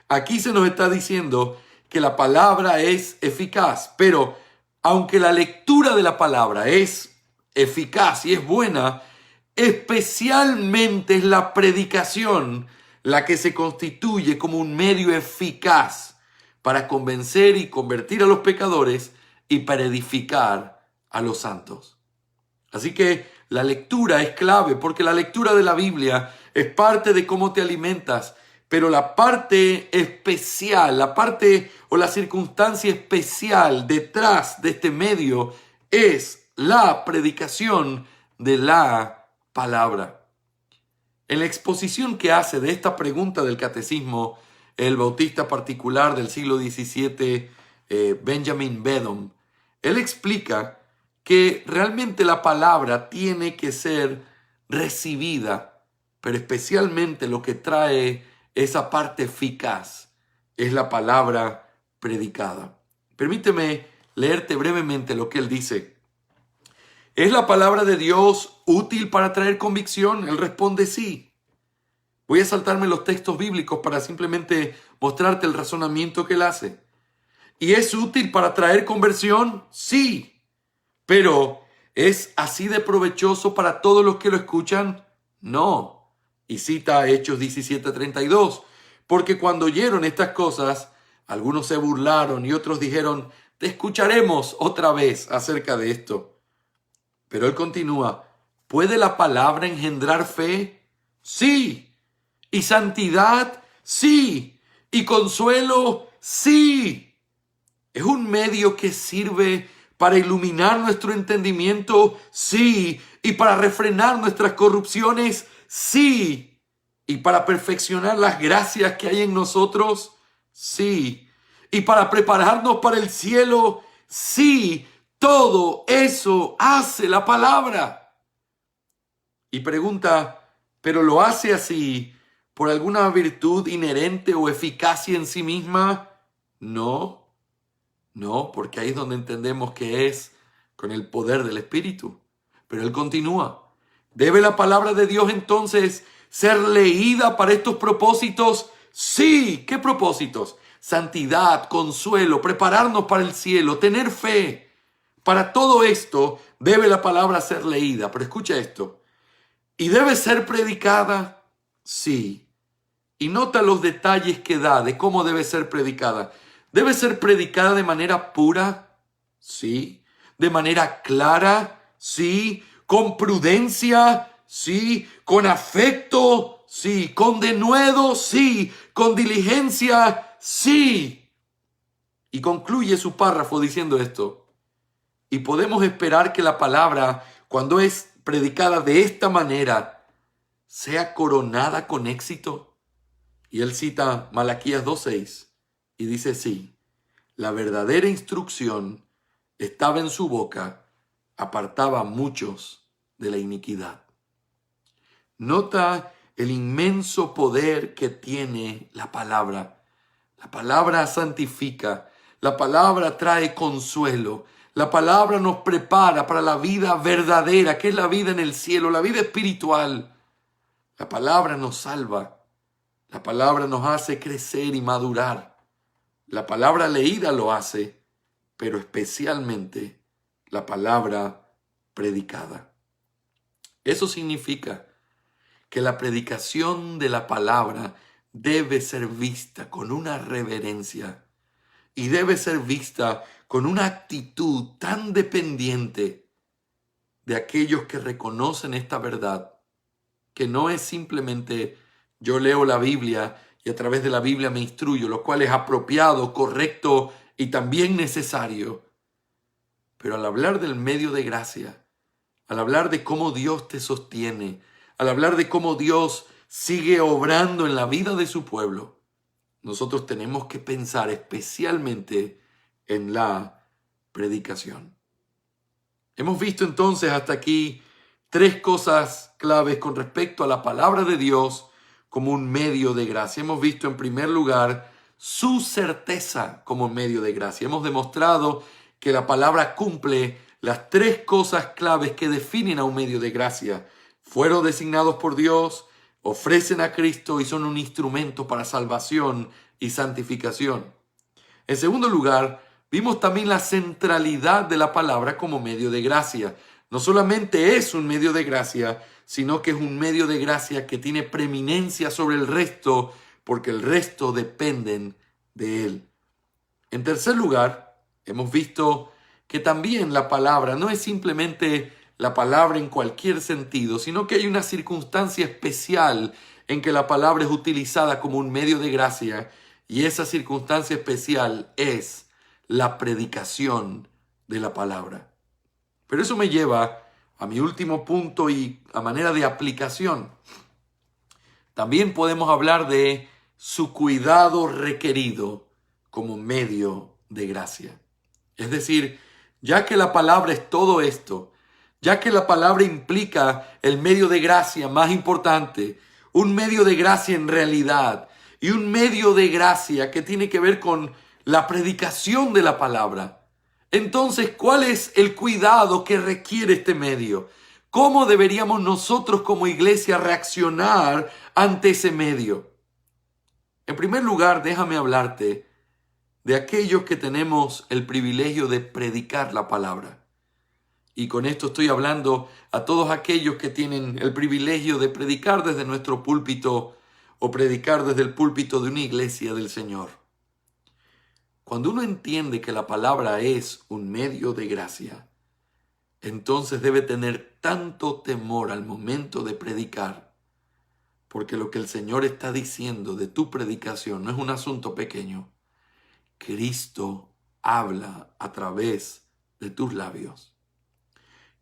Aquí se nos está diciendo que la palabra es eficaz, pero aunque la lectura de la palabra es eficaz y es buena, especialmente es la predicación la que se constituye como un medio eficaz para convencer y convertir a los pecadores y para edificar a los santos. Así que la lectura es clave, porque la lectura de la Biblia es parte de cómo te alimentas. Pero la parte especial, la parte o la circunstancia especial detrás de este medio es la predicación de la palabra. En la exposición que hace de esta pregunta del catecismo, el bautista particular del siglo XVII, Benjamin Beddome, él explica que realmente la palabra tiene que ser recibida, pero especialmente lo que trae esa parte eficaz es la palabra predicada. Permíteme leerte brevemente lo que él dice. ¿Es la palabra de Dios útil para traer convicción? Él responde sí. Voy a saltarme los textos bíblicos para simplemente mostrarte el razonamiento que él hace. ¿Y es útil para traer conversión? Sí. Pero ¿es así de provechoso para todos los que lo escuchan? No. Y cita Hechos 17:32, porque cuando oyeron estas cosas, algunos se burlaron y otros dijeron: te escucharemos otra vez acerca de esto. Pero él continúa: ¿puede la palabra engendrar fe? Sí. ¿Y santidad? Sí. ¿Y consuelo? Sí. ¿Es un medio que sirve para iluminar nuestro entendimiento? Sí. ¿Y para refrenar nuestras corrupciones? Sí. ¿Y para perfeccionar las gracias que hay en nosotros? Sí. ¿Y para prepararnos para el cielo? Sí. Todo eso hace la palabra. Y pregunta, ¿pero lo hace así por alguna virtud inherente o eficacia en sí misma? No, no, porque ahí es donde entendemos que es con el poder del Espíritu. Pero él continúa. ¿Debe la palabra de Dios entonces ser leída para estos propósitos? Sí. ¿Qué propósitos? Santidad, consuelo, prepararnos para el cielo, tener fe. Para todo esto debe la palabra ser leída. Pero escucha esto. ¿Y debe ser predicada? Sí. Y nota los detalles que da de cómo debe ser predicada. ¿Debe ser predicada de manera pura? Sí. ¿De manera clara? Sí. ¿Con prudencia? Sí. ¿Con afecto? Sí. ¿Con denuedo? Sí. ¿Con diligencia? Sí. Y concluye su párrafo diciendo esto. Y podemos esperar que la palabra, cuando es predicada de esta manera, sea coronada con éxito. Y él cita Malaquías 2:6 y dice sí, la verdadera instrucción estaba en su boca, apartaba a muchos de la iniquidad. Nota el inmenso poder que tiene la palabra. La palabra santifica, la palabra trae consuelo, la palabra nos prepara para la vida verdadera, que es la vida en el cielo, la vida espiritual. La palabra nos salva, la palabra nos hace crecer y madurar. La palabra leída lo hace, pero especialmente la palabra predicada. Eso significa que la predicación de la palabra debe ser vista con una reverencia y debe ser vista con una actitud tan dependiente de aquellos que reconocen esta verdad, que no es simplemente yo leo la Biblia y a través de la Biblia me instruyo, lo cual es apropiado, correcto y también necesario. Pero al hablar del medio de gracia, al hablar de cómo Dios te sostiene, al hablar de cómo Dios sigue obrando en la vida de su pueblo, nosotros tenemos que pensar especialmente en la predicación. Hemos visto entonces hasta aquí 3 cosas claves con respecto a la palabra de Dios como un medio de gracia. Hemos visto en primer lugar su certeza como medio de gracia. Hemos demostrado que la palabra cumple las 3 cosas claves que definen a un medio de gracia. Fueron designados por Dios, ofrecen a Cristo y son un instrumento para salvación y santificación. En segundo lugar, vimos también la centralidad de la palabra como medio de gracia. No solamente es un medio de gracia, sino que es un medio de gracia que tiene preeminencia sobre el resto, porque el resto dependen de él. En tercer lugar, hemos visto que también la palabra no es simplemente la palabra en cualquier sentido, sino que hay una circunstancia especial en que la palabra es utilizada como un medio de gracia, y esa circunstancia especial es la predicación de la palabra. Pero eso me lleva a mi último punto y a manera de aplicación. También podemos hablar de su cuidado requerido como medio de gracia. Es decir, ya que la palabra es todo esto, ya que la palabra implica el medio de gracia más importante, un medio de gracia en realidad y un medio de gracia que tiene que ver con la predicación de la palabra. Entonces, ¿cuál es el cuidado que requiere este medio? ¿Cómo deberíamos nosotros como iglesia reaccionar ante ese medio? En primer lugar, déjame hablarte de aquellos que tenemos el privilegio de predicar la palabra. Y con esto estoy hablando a todos aquellos que tienen el privilegio de predicar desde nuestro púlpito o predicar desde el púlpito de una iglesia del Señor. Cuando uno entiende que la palabra es un medio de gracia, entonces debe tener tanto temor al momento de predicar, porque lo que el Señor está diciendo de tu predicación no es un asunto pequeño. Cristo habla a través de tus labios.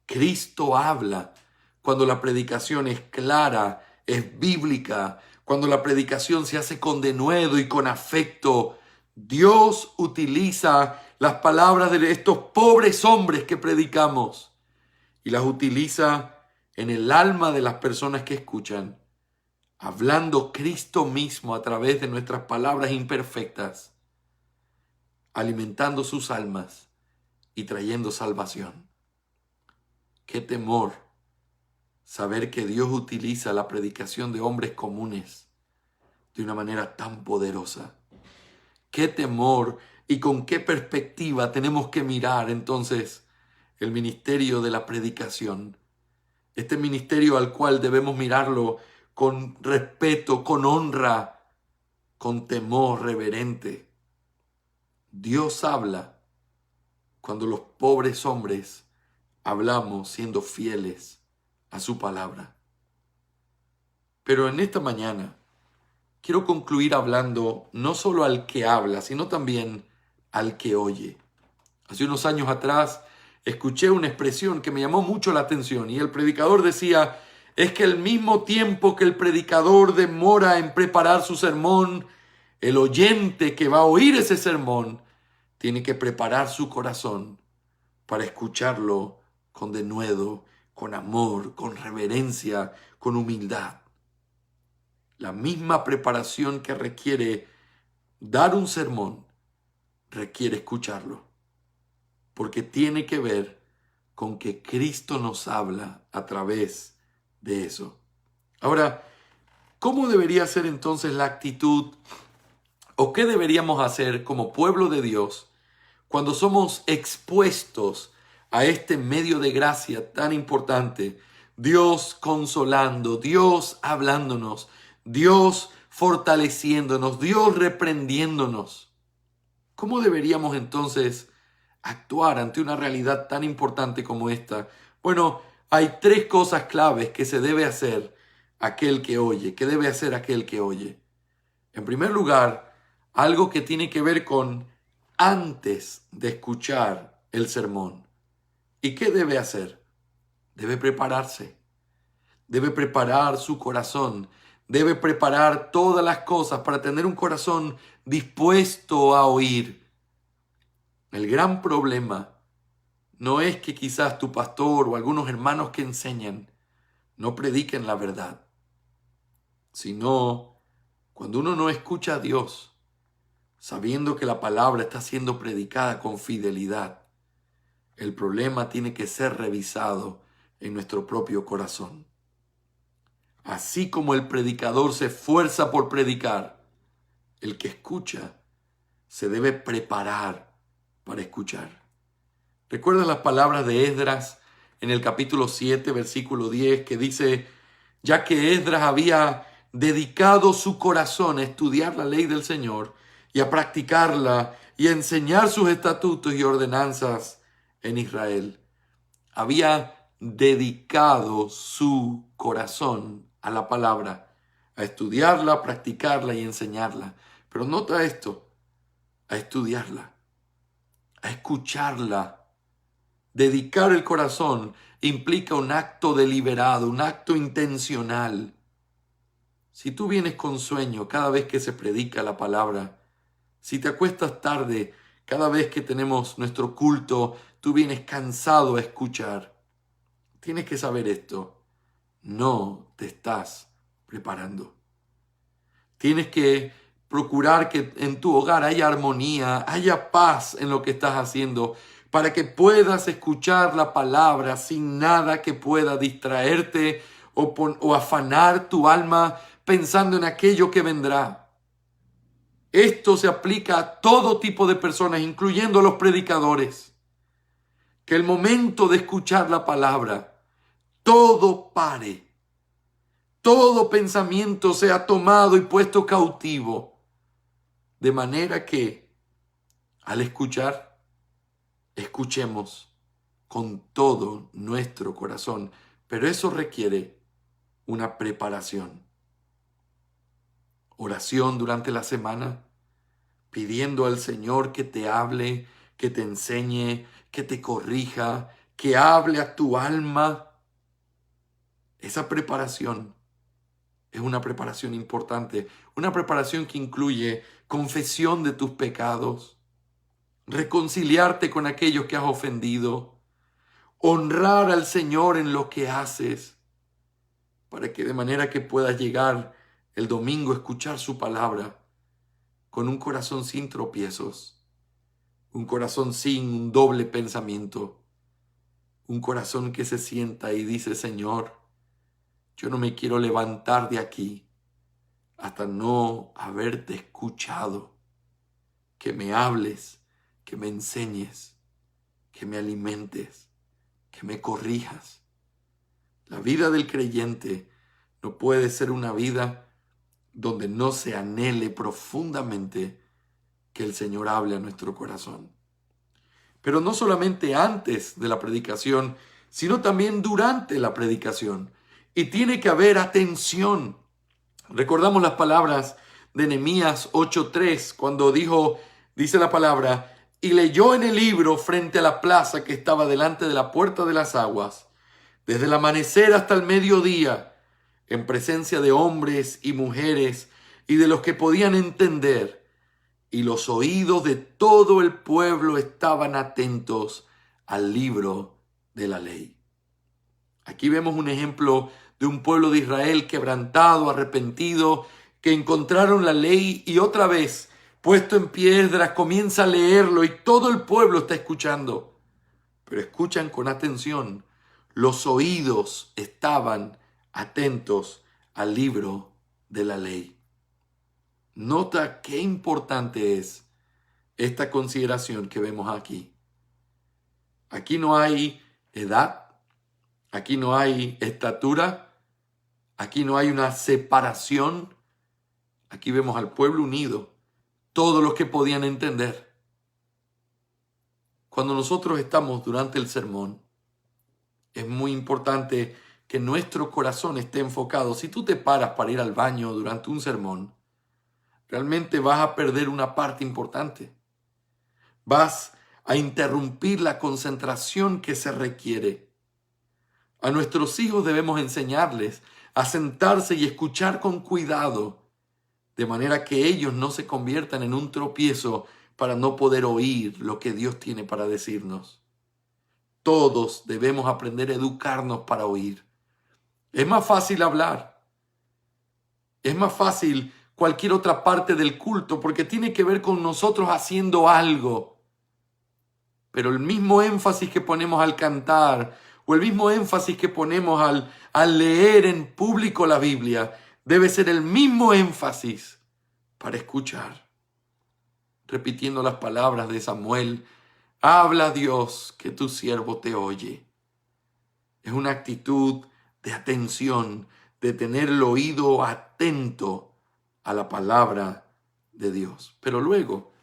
Cristo habla cuando la predicación es clara, es bíblica, cuando la predicación se hace con denuedo y con afecto. Dios utiliza las palabras de estos pobres hombres que predicamos y las utiliza en el alma de las personas que escuchan, hablando Cristo mismo a través de nuestras palabras imperfectas, alimentando sus almas y trayendo salvación. Qué temor saber que Dios utiliza la predicación de hombres comunes de una manera tan poderosa. Qué temor y con qué perspectiva tenemos que mirar entonces el ministerio de la predicación. Este ministerio al cual debemos mirarlo con respeto, con honra, con temor reverente. Dios habla cuando los pobres hombres hablamos siendo fieles a su palabra. Pero en esta mañana quiero concluir hablando no solo al que habla, sino también al que oye. Hace unos años atrás escuché una expresión que me llamó mucho la atención y el predicador decía, es que al mismo tiempo que el predicador demora en preparar su sermón, el oyente que va a oír ese sermón tiene que preparar su corazón para escucharlo con denuedo, con amor, con reverencia, con humildad. La misma preparación que requiere dar un sermón, requiere escucharlo, porque tiene que ver con que Cristo nos habla a través de eso. Ahora, ¿cómo debería ser entonces la actitud o qué deberíamos hacer como pueblo de Dios cuando somos expuestos a este medio de gracia tan importante? Dios consolando, Dios hablándonos, Dios fortaleciéndonos, Dios reprendiéndonos. ¿Cómo deberíamos entonces actuar ante una realidad tan importante como esta? Bueno, hay tres cosas claves que se debe hacer aquel que oye, que debe hacer aquel que oye. En primer lugar, algo que tiene que ver con antes de escuchar el sermón. ¿Y qué debe hacer? Debe prepararse. Debe preparar su corazón. Debe preparar todas las cosas para tener un corazón dispuesto a oír. El gran problema no es que quizás tu pastor o algunos hermanos que enseñan no prediquen la verdad, sino cuando uno no escucha a Dios, sabiendo que la palabra está siendo predicada con fidelidad, el problema tiene que ser revisado en nuestro propio corazón. Así como el predicador se esfuerza por predicar, el que escucha se debe preparar para escuchar. ¿Recuerdan las palabras de Esdras en el capítulo 7, versículo 10, que dice, ya que Esdras había dedicado su corazón a estudiar la ley del Señor y a practicarla y a enseñar sus estatutos y ordenanzas en Israel? Había dedicado su corazón a la palabra, a estudiarla, a practicarla y enseñarla. Pero nota esto, a estudiarla, a escucharla. Dedicar el corazón implica un acto deliberado, un acto intencional. Si tú vienes con sueño cada vez que se predica la palabra, si te acuestas tarde cada vez que tenemos nuestro culto, tú vienes cansado a escuchar, tienes que saber esto. No te estás preparando. Tienes que procurar que en tu hogar haya armonía, haya paz en lo que estás haciendo, para que puedas escuchar la palabra sin nada que pueda distraerte o afanar tu alma pensando en aquello que vendrá. Esto se aplica a todo tipo de personas, incluyendo a los predicadores. Que el momento de escuchar la palabra, todo pare. Todo pensamiento sea tomado y puesto cautivo. De manera que, al escuchar, escuchemos con todo nuestro corazón. Pero eso requiere una preparación. Oración durante la semana, pidiendo al Señor que te hable, que te enseñe, que te corrija, que hable a tu alma. Esa preparación es una preparación importante, una preparación que incluye confesión de tus pecados, reconciliarte con aquellos que has ofendido, honrar al Señor en lo que haces, para que de manera que puedas llegar el domingo a escuchar su palabra con un corazón sin tropiezos, un corazón sin un doble pensamiento, un corazón que se sienta y dice: Señor, yo no me quiero levantar de aquí hasta no haberte escuchado, que me hables, que me enseñes, que me alimentes, que me corrijas. La vida del creyente no puede ser una vida donde no se anhele profundamente que el Señor hable a nuestro corazón. Pero no solamente antes de la predicación, sino también durante la predicación. Y tiene que haber atención. Recordamos las palabras de Nehemías 8:3, cuando dice la palabra: y leyó en el libro frente a la plaza que estaba delante de la puerta de las aguas, desde el amanecer hasta el mediodía, en presencia de hombres y mujeres y de los que podían entender, y los oídos de todo el pueblo estaban atentos al libro de la ley. Aquí vemos un ejemplo de un pueblo de Israel quebrantado, arrepentido, que encontraron la ley y otra vez, puesto en piedras, comienza a leerlo y todo el pueblo está escuchando. Pero escuchan con atención. Los oídos estaban atentos al libro de la ley. Nota qué importante es esta consideración que vemos aquí. Aquí no hay edad, aquí no hay estatura, aquí no hay una separación. Aquí vemos al pueblo unido, todos los que podían entender. Cuando nosotros estamos durante el sermón, es muy importante que nuestro corazón esté enfocado. Si tú te paras para ir al baño durante un sermón, realmente vas a perder una parte importante. Vas a interrumpir la concentración que se requiere. A nuestros hijos debemos enseñarles a sentarse y escuchar con cuidado, de manera que ellos no se conviertan en un tropiezo para no poder oír lo que Dios tiene para decirnos. Todos debemos aprender a educarnos para oír. Es más fácil hablar. Es más fácil cualquier otra parte del culto porque tiene que ver con nosotros haciendo algo. Pero el mismo énfasis que ponemos al cantar o el mismo énfasis que ponemos al leer en público la Biblia debe ser el mismo énfasis para escuchar. Repitiendo las palabras de Samuel: habla, Dios, que tu siervo te oye. Es una actitud de atención, de tener el oído atento a la palabra de Dios. Pero luego,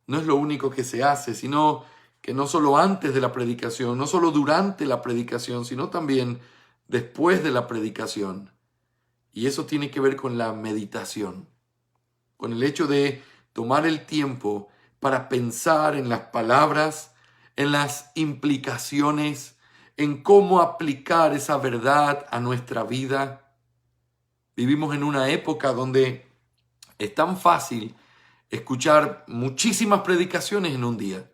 no es lo único que se hace, sino que no solo antes de la predicación, no solo durante la predicación, sino también después de la predicación. Y eso tiene que ver con la meditación, con el hecho de tomar el tiempo para pensar en las palabras, en las implicaciones, en cómo aplicar esa verdad a nuestra vida. Vivimos en una época donde es tan fácil escuchar muchísimas predicaciones en un día.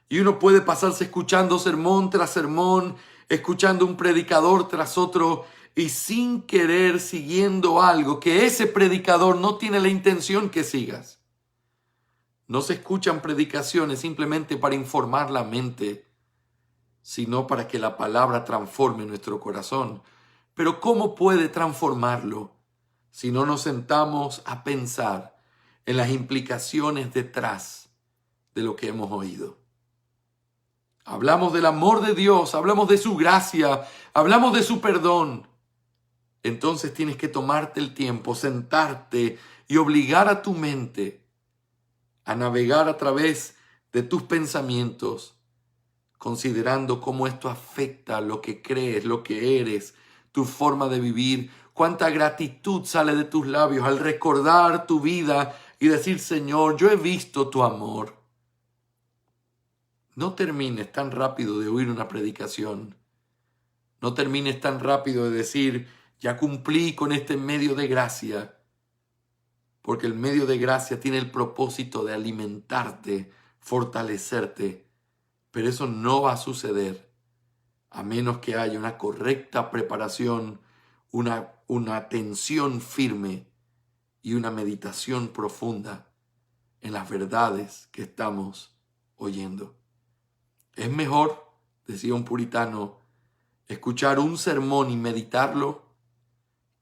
Y uno puede pasarse escuchando sermón tras sermón, escuchando un predicador tras otro y sin querer siguiendo algo que ese predicador no tiene la intención que sigas. No se escuchan predicaciones simplemente para informar la mente, sino para que la palabra transforme nuestro corazón. Pero ¿cómo puede transformarlo si no nos sentamos a pensar en las implicaciones detrás de lo que hemos oído? Hablamos del amor de Dios, hablamos de su gracia, hablamos de su perdón. Entonces tienes que tomarte el tiempo, sentarte y obligar a tu mente a navegar a través de tus pensamientos, considerando cómo esto afecta lo que crees, lo que eres, tu forma de vivir, cuánta gratitud sale de tus labios al recordar tu vida y decir: Señor, yo he visto tu amor. No termines tan rápido de oír una predicación. No termines tan rápido de decir: ya cumplí con este medio de gracia. Porque el medio de gracia tiene el propósito de alimentarte, fortalecerte. Pero eso no va a suceder a menos que haya una correcta preparación, una atención firme y una meditación profunda en las verdades que estamos oyendo. Es mejor, decía un puritano, escuchar un sermón y meditarlo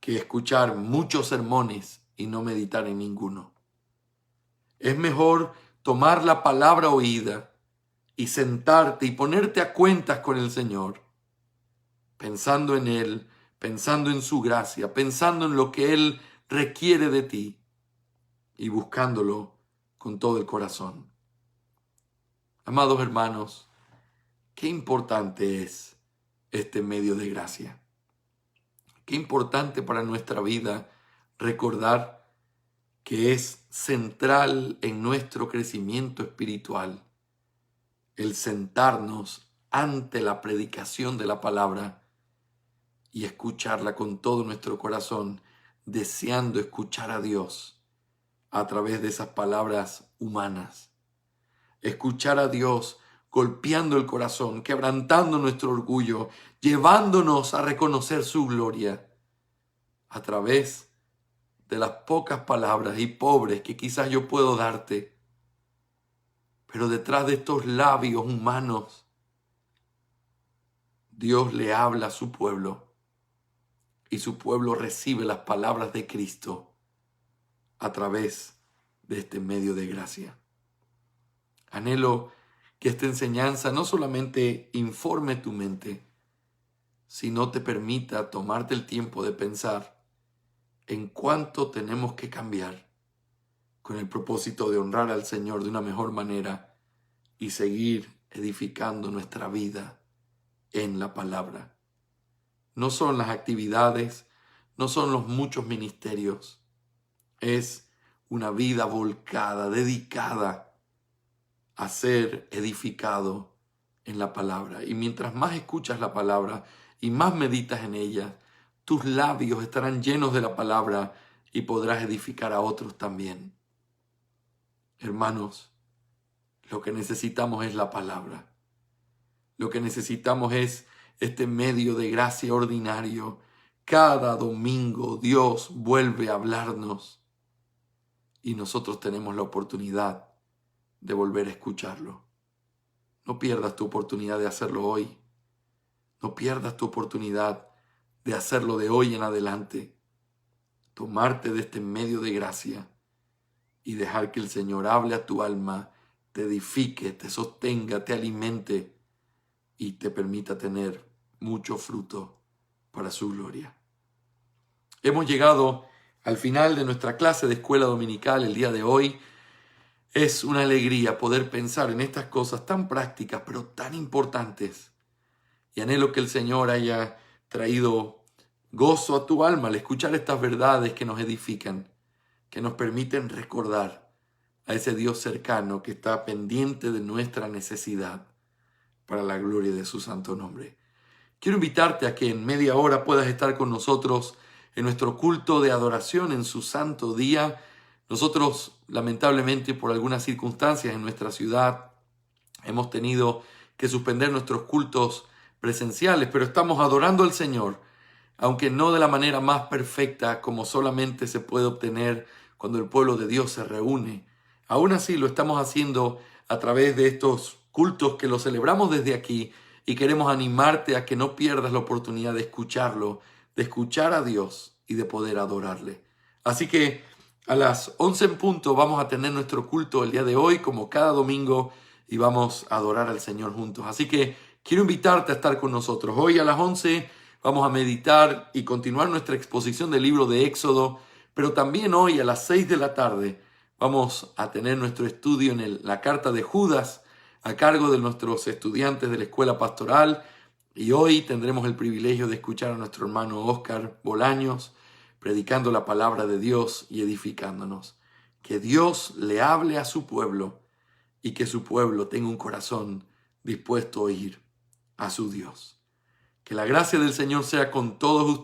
que escuchar muchos sermones y no meditar en ninguno. Es mejor tomar la palabra oída y sentarte y ponerte a cuentas con el Señor, pensando en Él, pensando en su gracia, pensando en lo que Él requiere de ti y buscándolo con todo el corazón. Amados hermanos, qué importante es este medio de gracia. Qué importante para nuestra vida recordar que es central en nuestro crecimiento espiritual el sentarnos ante la predicación de la palabra y escucharla con todo nuestro corazón, deseando escuchar a Dios a través de esas palabras humanas. Escuchar a Dios golpeando el corazón, quebrantando nuestro orgullo, llevándonos a reconocer su gloria a través de las pocas palabras y pobres que quizás yo puedo darte. Pero detrás de estos labios humanos, Dios le habla a su pueblo y su pueblo recibe las palabras de Cristo a través de este medio de gracia. Anhelo que esta enseñanza no solamente informe tu mente, sino te permita tomarte el tiempo de pensar en cuánto tenemos que cambiar con el propósito de honrar al Señor de una mejor manera y seguir edificando nuestra vida en la palabra. No son las actividades, no son los muchos ministerios, es una vida volcada, dedicada a ser edificado en la palabra. Y mientras más escuchas la palabra y más meditas en ella, tus labios estarán llenos de la palabra y podrás edificar a otros también. Hermanos, lo que necesitamos es la palabra. Lo que necesitamos es este medio de gracia ordinario. Cada domingo Dios vuelve a hablarnos y nosotros tenemos la oportunidad de volver a escucharlo. No pierdas tu oportunidad de hacerlo hoy. No pierdas tu oportunidad de hacerlo de hoy en adelante. Tomarte de este medio de gracia y dejar que el Señor hable a tu alma, te edifique, te sostenga, te alimente y te permita tener mucho fruto para su gloria. Hemos llegado al final de nuestra clase de escuela dominical el día de hoy. Es una alegría poder pensar en estas cosas tan prácticas, pero tan importantes. Y anhelo que el Señor haya traído gozo a tu alma al escuchar estas verdades que nos edifican, que nos permiten recordar a ese Dios cercano que está pendiente de nuestra necesidad para la gloria de su santo nombre. Quiero invitarte a que en media hora puedas estar con nosotros en nuestro culto de adoración en su santo día. Nosotros, lamentablemente, por algunas circunstancias en nuestra ciudad, hemos tenido que suspender nuestros cultos presenciales, pero estamos adorando al Señor, aunque no de la manera más perfecta como solamente se puede obtener cuando el pueblo de Dios se reúne. Aún así lo estamos haciendo a través de estos cultos que los celebramos desde aquí y queremos animarte a que no pierdas la oportunidad de escucharlo, de escuchar a Dios y de poder adorarle. Así que a las 11 en punto vamos a tener nuestro culto el día de hoy, como cada domingo, y vamos a adorar al Señor juntos. Así que quiero invitarte a estar con nosotros. Hoy a las 11 vamos a meditar y continuar nuestra exposición del libro de Éxodo, pero también hoy a las 6 de la tarde vamos a tener nuestro estudio en la carta de Judas a cargo de nuestros estudiantes de la escuela pastoral. Y hoy tendremos el privilegio de escuchar a nuestro hermano Oscar Bolaños predicando la palabra de Dios y edificándonos. Que Dios le hable a su pueblo y que su pueblo tenga un corazón dispuesto a oír a su Dios. Que la gracia del Señor sea con todos ustedes.